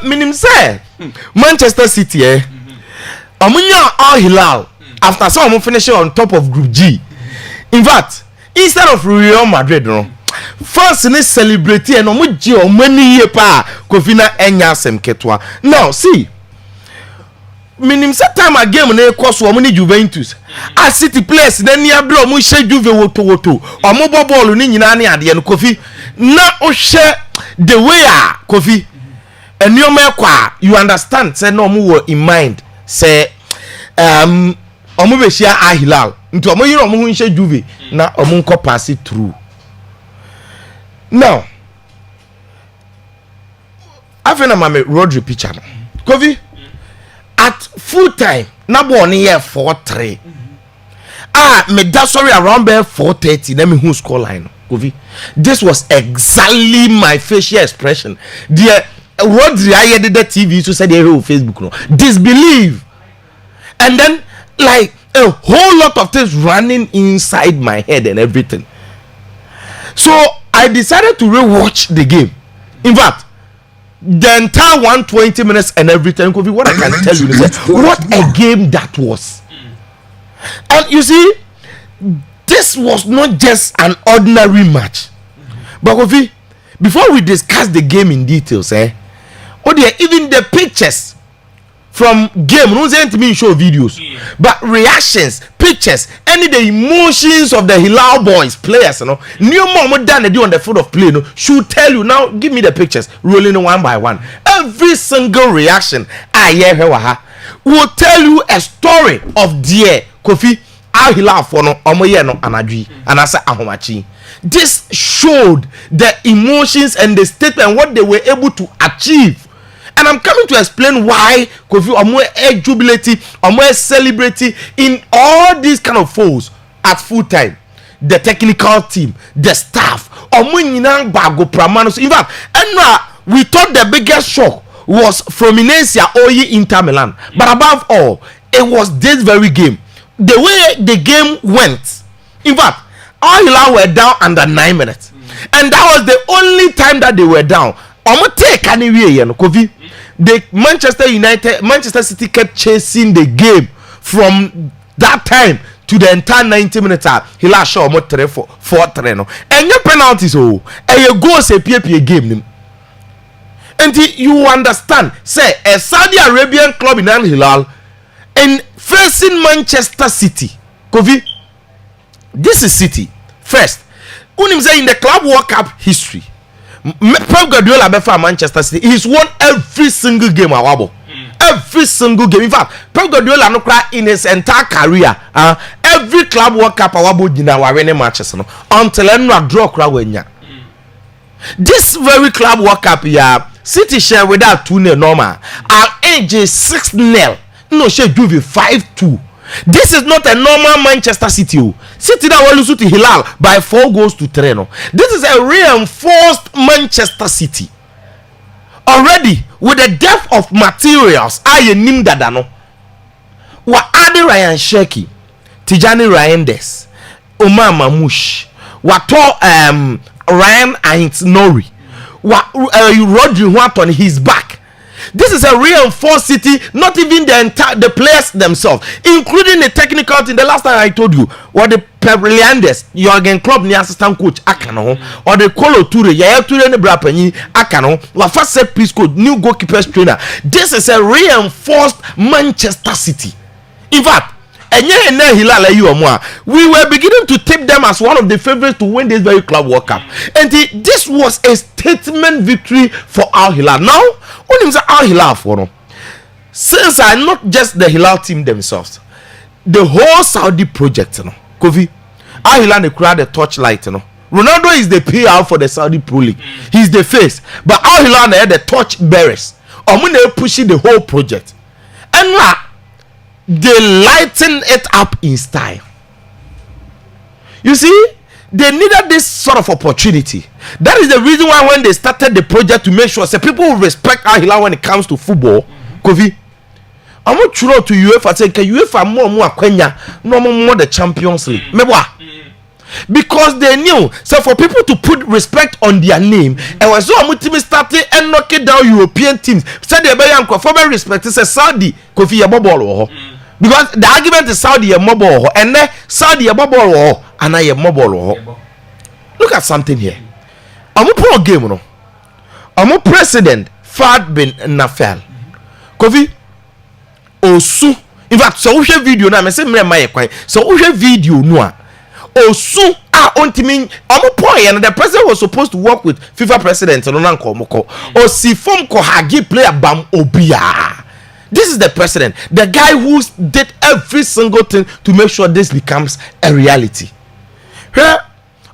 Minim say Manchester City omunya Al Hilal after some finish on top of Group G. In fact, instead of Real Madrid no fans ni celebrate and omuji o many year pa Kofina enya sem ketwa. Now see minim say time a game na ekoso omuni Juventus a City players na nia bro omu hye Juve woto omu ball ni nyina ne ade no Kofi na o hye the way a Kofi enioma kwa you understand say no omu were in mind say omu be share Al Hilal nti omu yiro omu hye Juve na omu nko pass it through. Now afena mame Rodri picture no Kofi at full time na ball ni here 4-3 me that sorry around there 4:30 let me who score line Kofi. This was exactly my facial expression. The Rodri I did the TV so said they on Facebook no disbelief and then like a whole lot of things running inside my head and everything. So I decided to rewatch the game. In fact, the entire 120 minutes and everything. What I can tell you is that what a game that was. And you see, this was not just an ordinary match. But Kofi, before we discuss the game in details, even the pictures from game, no send me show videos, but reactions, pictures, any the emotions of the Hilal boys players, new more than they do on the field of play, should tell you now. Give me the pictures, rolling one by one. Every single reaction I hear will tell you a story of dear Kofi Al Hilal for no omoye no anadwi and I say ahomachi. This showed the emotions and the statement what they were able to achieve. And I'm coming to explain why Kofi Omo jubilate, Omo celebrate in all these kind of foes at full time. The technical team, the staff, Omo nyina bago pramano. In fact, and we thought the biggest shock was Fluminense Oyi Inter Milan. But above all, it was this very game. The way the game went. In fact, Al Hilal were down under 9 minutes. And that was the only time that they were down. Omo take anyway, Kofi. The Manchester City kept chasing the game from that time to the entire 90 minutes. Hilal show almost 4-3 no. And your penalties and your goals a PPA game. And you understand, say a Saudi Arabian club in Al Hilal and facing Manchester City. Kofi, this is City first. Unim say in the Club World Cup history. Pep Guardiola befa Manchester City. He's won every single game awabo. Every single game. In fact, Pep Guardiola no cry in his entire career. Every Club World Cup awabo dina wa winning matches no until enwa draw cry wenya. This very Club World Cup City share without 2-0 normal. Our age is 6-0. No share Juve 5-2. This is not a normal Manchester City. City that will lose to Hilal by 4-3 no. This is a reinforced Manchester City. Already with the depth of materials, I nim dadano. Wa Adi Ryan Sheki, Tijani Reinders, Omar Mamouche, Wato Ryan Ain't Nori, Rodri Watt on his back. This is a reinforced City, not even the players themselves, including the technical team. The last time I told you, or the Pep Leanders, Jurgen Klopp, the assistant coach, Akano, or the Kolo Toure, Yaya Toure, the Brapani, Akano, or first set piece coach, new goalkeepers trainer. This is a reinforced Manchester City. In fact, we were beginning to tip them as one of the favorites to win this very Club World Cup. And this was a statement victory for Al Hilal. Now, what is Al Hilal for? No? Since I'm not just the Hilal team themselves, the whole Saudi project, Kofi, Al Hilal they create the torchlight, Ronaldo is the PR for the Saudi Pro League. He's the face, but Al Hilal they are the torch bearers. When they pushing the whole project, and they lighten it up in style. You see, they needed this sort of opportunity. That is the reason why when they started the project to make sure say people will respect Al Hilal when it comes to football. Kofi, I'm not sure to UEFA say can UEFA more akwenya no more the Champions League. Mebwa. because they knew. So for people to put respect on their name, and was so multi starting and knocking down European teams. Said they better for respect. It's a Saudi Kofi Yabobolo. Because the argument is Saudi Yabobolo, and then Saudi Yabobolo, and I am mobile. Look at something here. I'm a pro game, no. I'm a president, Fad bin Nafel. Kofi Osu. In fact, so we have video now. I say me my kwai. So we have video no. Osu ontimi omo point and the president was supposed to work with FIFA president no na nko osi form ko hagi player bam obia. This is the president, the guy who did every single thing to make sure this becomes a reality. Here,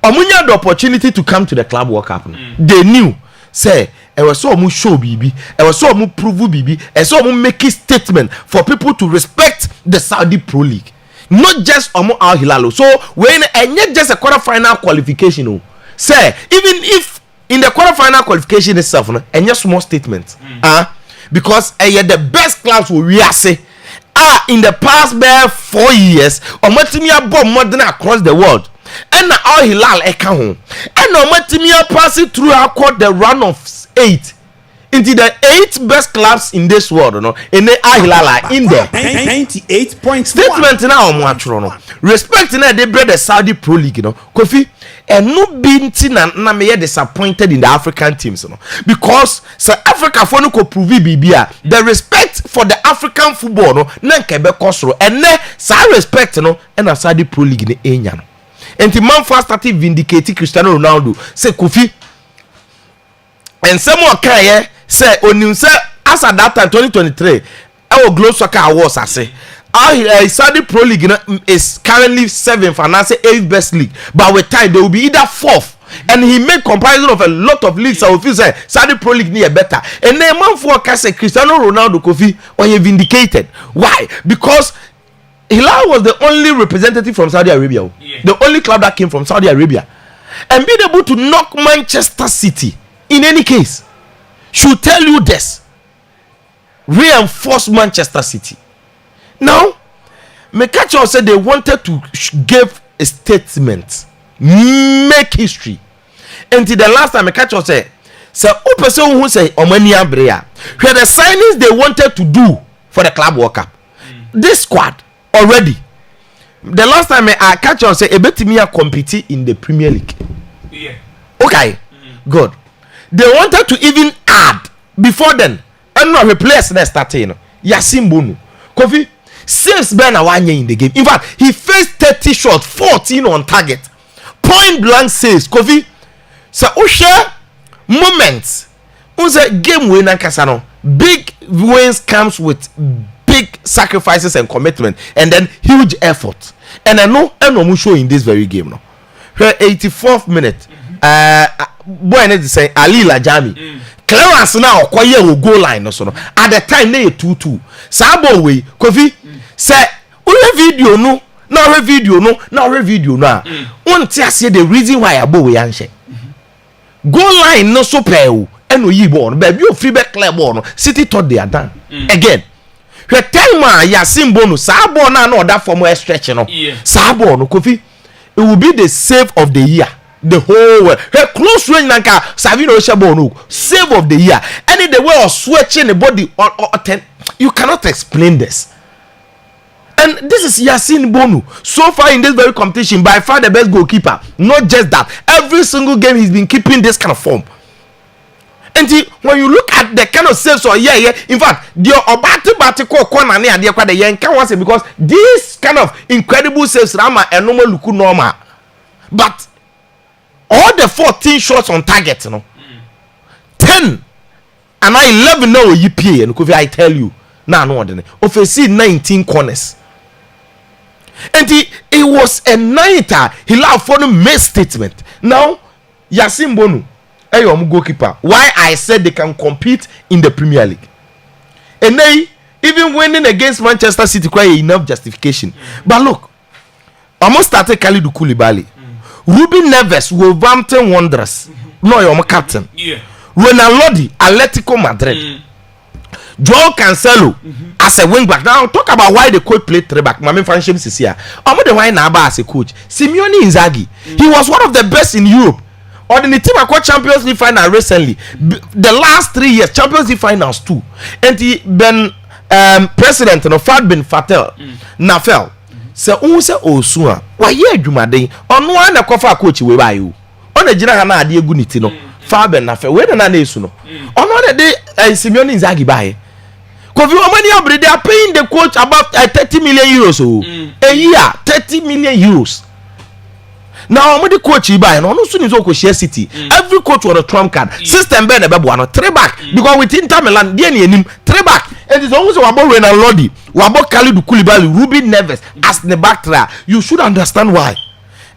omunya the opportunity to come to the Club World Cup. They knew, say, it was so much show BB, it was so much prove BB, and so much make a statement for people to respect the Saudi Pro League. Not just Al Hilal. So when and not just a quarter-final qualification, say even if in the quarter-final qualification itself, and just small statement, because the best clubs we are say in the past 4 years, or Matimia bomb modern across the world, and Al Hilal home, and Matimia passing through our court the run of 8. Into the 8 best clubs in this world, no, and they are Hilal in there. 98 points. Statement now, no. Respect na they bread the Saudi Pro League, no. Kofi, and no binti na me disappointed in the African teams, no, because South Africa for no ko prove bibia. The respect for the African football, no, na kebe kosro, and ne sa respect, no, and the Saudi Pro League ne enya, no. And the man first started vindicating Cristiano Ronaldo. Say Kofi, and someone can say onim say as at that time 2023 our Globe Soccer Awards I say Saudi Pro League is currently 7th and I say 8th best league, but with time they will be either 4th, and he made comparison of a lot of leagues. I will feel say Saudi Pro League near better, and then man for say Cristiano Ronaldo Kofi or he vindicated. Why? Because Hilal was the only representative from Saudi Arabia, the only club that came from Saudi Arabia, and being able to knock Manchester City in any case should tell you this. Reinforce Manchester City. Now, Mekacho said they wanted to give a statement, make history. Until the last time Mekacho said, so who person who say Omania Brea, where the signings they wanted to do for the Club World Cup. This squad already. The last time I catch on say Ebetimia compete in the Premier League. Yeah. Okay. Good. They wanted to even add before then, and not replace the starting. Yasin Bono, Kofi, 6 men are 1 year in the game. In fact, he faced 30 shots, 14 on target, point blank says Kofi. So Usha moments, Uza game winner Kasano. Big wins comes with big sacrifices and commitment, and then huge effort. And I know I'm show in this very game now. 84th minute. Boy need to say Ali Lajami clearance now okoye wo goal line so no at the time na 2-2 sabo we Kofi say we video no na video no won't see the reason why abo we anhye goal line no so pay o eno yi ball no baby o free back clear ball no City thought they are done again we tell ma Yasin Bono sabo na other form stretch no sabo no Kofi, it will be the save of the year. The whole way. Her close range nanka Savino Shabono save of the year. Any the way of switching the body or 10. You cannot explain this. And this is Yasin Bono. So far in this very competition, by far the best goalkeeper. Not just that. Every single game he's been keeping this kind of form. And when you look at the kind of saves or in fact, the obati corner near the aqua the yanka was because this kind of incredible saves Rama and normal look normal. But all the 14 shots on target, 10 and 11 no EPA and I tell you now no ordinary of 19 corners. And it was a night he allowed for the main statement. Now Yasin Bono, goalkeeper, why I said they can compete in the Premier League, and they even winning against Manchester City quite enough justification. But look, almost started Kalidou Koulibaly. Ruben Neves, Wolverhampton Wanderers. No, you're my captain. Yeah. Ronaldo, Atletico Madrid. Joao Cancelo as a wing back. Now talk about why the coach played 3 back. Mami Fanshim Sisia. The why Naba as a coach. Simeone Inzaghi. He was one of the best in Europe. Or the team I called Champions League final recently. The last 3 years, Champions League finals 2. And he been president no Fad bin Fatel Nafel. So unse osua. Why ye adwumaden? Ono an na kofa coach we ba you. On the general na ade egu niti no. Fad bin Nafel. We na esu no. Ono de Simeone Inzaghi ba. Kofi Omani Abre, they are paying the coach about 30 million euros a year. 30 million euros. Now, I'm the coach buy and also in Share City. Every coach was a trump card. System Ben Babuano, 3 back. Because within Inter Milan, him 3 back. And it's always about Renan Lodi, about Khalidou Koulibaly, Ruben Neves as the back try. You should understand why.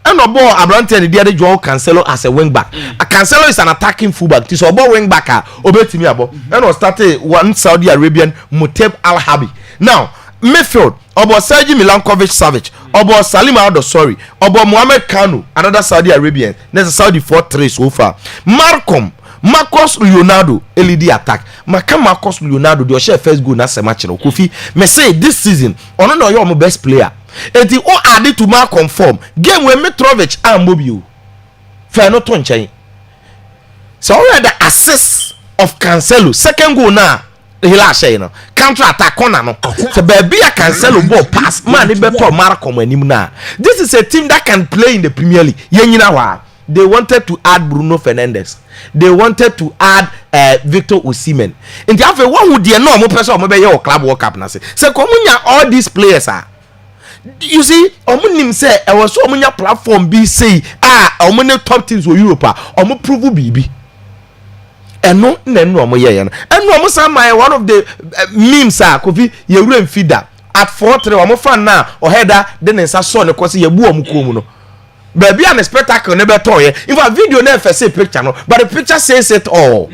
And about Abrante and the other Joao Cancelo as a wing back. A Cancelo is an attacking fullback. This is about wing back. Obey me about. And I started one Saudi Arabian Muteb Al Habi. Now, midfield. About Sergi Milankovic Savic, about Salim Aldo, sorry, about Mohamed Kanu, another Saudi Arabian. There's a Saudi 4-3 so far. Marcos Leonardo, LED attack. Marcos Leonardo, the share first goal na se match no. Kofi, me say this season, ono no your best player. And the all added to Malcolm form. Game when Mitrovic and Mobile. Fair no ton chain. So already the assist of Cancelo, second goal now. Hilal say no counter attack corner no so baby a Cancelo ball pass man be to Marcom anim na. This is a team that can play in the Premier League. Yenyina wa they wanted to add Bruno Fernandes, they wanted to add Victor Osimhen. In the after one who dey no mo person mo be your Club World Cup na say komunya all these players are. You see omunim say e was so omunya platform be say omune top teams for Europe omu prove bibi. And no omo ye no and no omo say my one of the memes Kofi ye wura feeder at 4-3 omo fan na o header den nsa so ne kwose ye bu omo kom no baby an spectacle ne beto ye if a video na first picture no but the picture says it all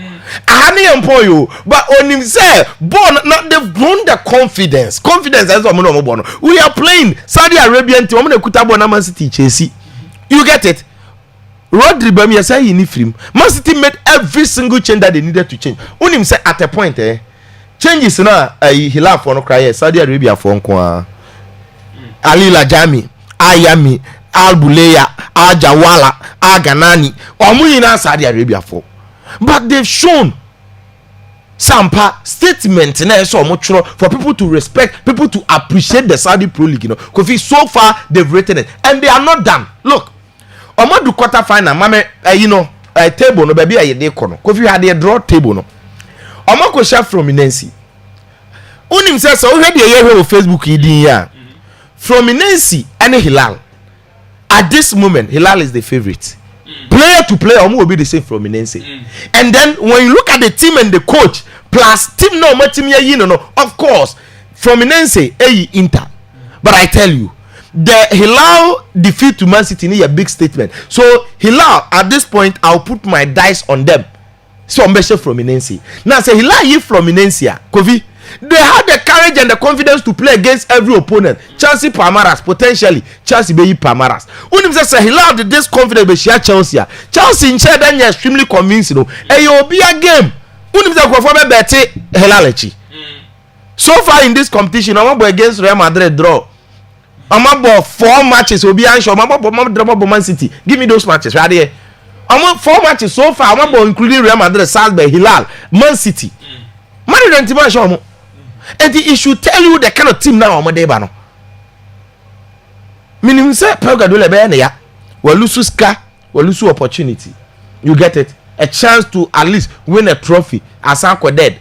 ahani empoyo but onim say born not they've grown the confidence as omo no born we are playing Saudi Arabian team omo na kuta born na Man City Chelsea. You get it? Rodri Bami say he need film. Man City made every single change that they needed to change. Unim say at a point changes na Hilal for no cry Saudi Arabia for nko Ali Lajami, Ayami, Al Buleya, Al Jawala, Al Ganani. Omu ina Saudi Arabia for. But they've shown Sampa statement for people to respect, people to appreciate the Saudi Pro League, because so far they've written it and they are not done. Look, Omo do quarter final mame table no baby aye dey kono kofi had a draw table no omo ko share from Inensi unim say so we dey here on Facebook idin ya from Inensi and Hilal at this moment Hilal is the favorite player to player omo will be the same from Inensi and then when you look at the team and the coach plus team no team ya no of course from Inensi Inter but I tell you the Hilal defeat to Man City is a big statement. So Hilal at this point I'll put my dice on them. So I'm from Inensi. Now say Hilal you from Inensi, Kofi. They had the courage and the confidence to play against every opponent. Chelsea Palmeiras potentially Chelsea be Palmeiras. Unim say Hilal did this confidence be share Chelsea. Chelsea in share then extremely convincing. Will be a game. Unim say go for bet Hilal echi. So far in this competition, I'm against Real Madrid draw. I'm about 4 matches. Will be unsure. I'm about Man City. Give me those matches right here. I'm about 4 matches so far. I'm about including Real Madrid, Salzburg, Hilal, Man City. Man, don't even show me. And it should tell you the kind of team now. I'm a day bano. Meaning say, Pelga do lebe ya. We lose ska, we lose opportunity. You get it? A chance to at least win a trophy. As Uncle dead.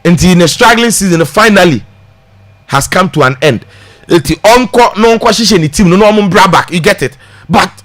Until in a struggling season, finally has come to an end. The uncle no question the team no bra back. You get it? But